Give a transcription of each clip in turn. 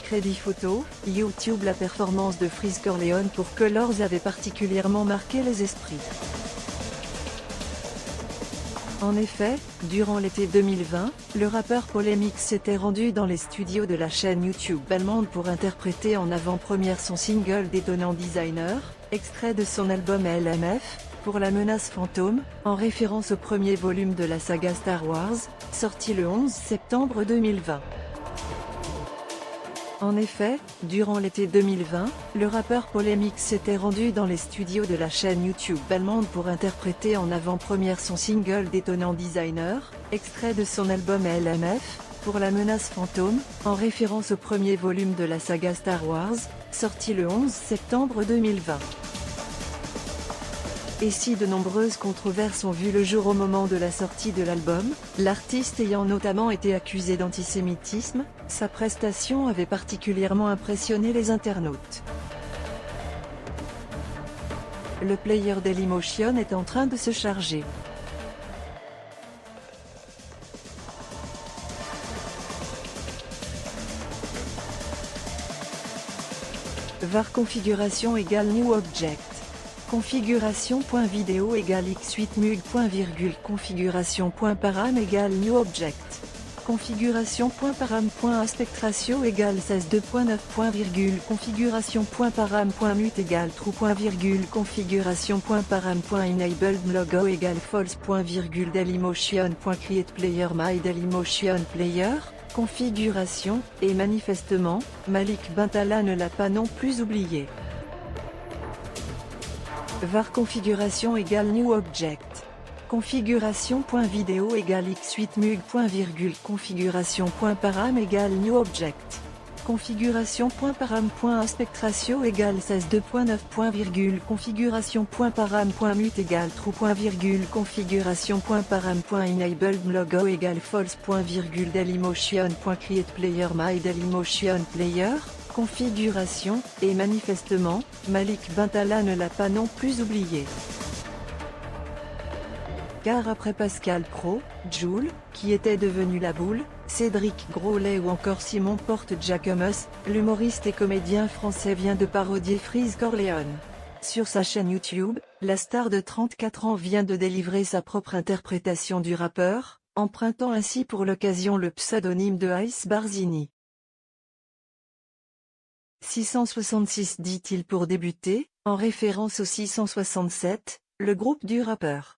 Crédit Photo, YouTube. La performance de Freeze Corleone pour Colors avait particulièrement marqué les esprits. En effet, durant l'été 2020, le rappeur Polémix s'était rendu dans les studios de la chaîne YouTube allemande pour interpréter en avant-première son single Détonnant Designer, extrait de son album LMF, pour la menace fantôme, en référence au premier volume de la saga Star Wars, sorti le 11 septembre 2020. En effet, durant l'été 2020, le rappeur Polémix s'était rendu dans les studios de la chaîne YouTube allemande pour interpréter en avant-première son single Détonnant Designer, extrait de son album LMF, pour la menace fantôme, en référence au premier volume de la saga Star Wars, sorti le 11 septembre 2020. Et si de nombreuses controverses ont vu le jour au moment de la sortie de l'album, l'artiste ayant notamment été accusé d'antisémitisme, sa prestation avait particulièrement impressionné les internautes. Le player Dailymotion est en train de se charger. var configuration égale new object. Configuration.video égale x8mug. Configuration.param égale new object. Configuration.param.aspect-ratio égale 16:2.9. Configuration.param.mute égale true. Configuration.param.enabled logo égale false. Dailymotion.create player my Dailymotion player. Configuration, et manifestement, Malik Bentala ne l'a pas non plus oublié. var configuration égale new object. Configuration.video égale x8mug. Configuration.param égale new object. Configuration.param.aspect-ratio égale 16:2.9. Configuration.param.mute égale true. Configuration.param.enabled logo égale false. Dailymotion.create player my Dailymotion player. Configuration, et manifestement, Malik Bentala ne l'a pas non plus oublié. Car après Pascal Pro, Jul, qui était devenu la boule, Cédric Grolet ou encore Simon Porte-Jacquemus, l'humoriste et comédien français vient de parodier Freeze Corleone. Sur sa chaîne YouTube, la star de 34 ans vient de délivrer sa propre interprétation du rappeur, empruntant ainsi pour l'occasion le pseudonyme de Ice Barzini. 666 dit-il pour débuter, en référence au 667, le groupe du rappeur.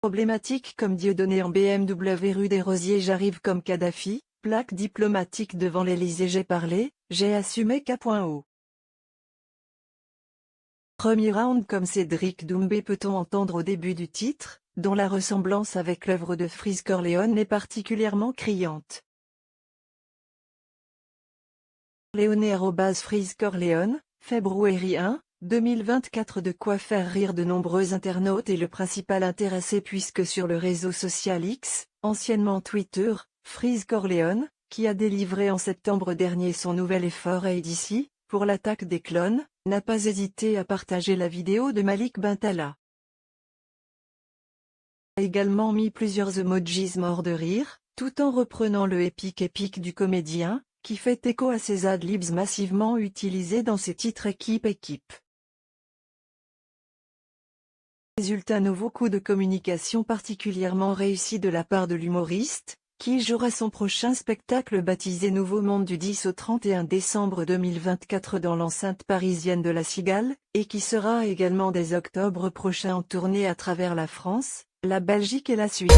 Problématique comme Dieudonné en BMW rue des Rosiers. J'arrive comme Kadhafi, plaque diplomatique devant l'Élysée. J'ai parlé, j'ai assumé K.O. Premier round comme Cédric Doumbé. Peut-on entendre au début du titre, dont la ressemblance avec l'œuvre de Freeze Corleone est particulièrement criante. Freeze Corleone, février 1, 2024. De quoi faire rire de nombreux internautes et le principal intéressé puisque sur le réseau social X, anciennement Twitter, Freeze Corleone, qui a délivré en septembre dernier son nouvel effort ADC, pour l'attaque des clones, n'a pas hésité à partager la vidéo de Malik Bentala. A également mis plusieurs emojis morts de rire, tout en reprenant le épique du comédien, qui fait écho à ses ad-libs massivement utilisés dans ses titres équipe. Résulte un nouveau coup de communication particulièrement réussi de la part de l'humoriste, qui jouera son prochain spectacle baptisé Nouveau Monde du 10 au 31 décembre 2024 dans l'enceinte parisienne de La Cigale, et qui sera également dès octobre prochain en tournée à travers la France, la Belgique et la Suisse.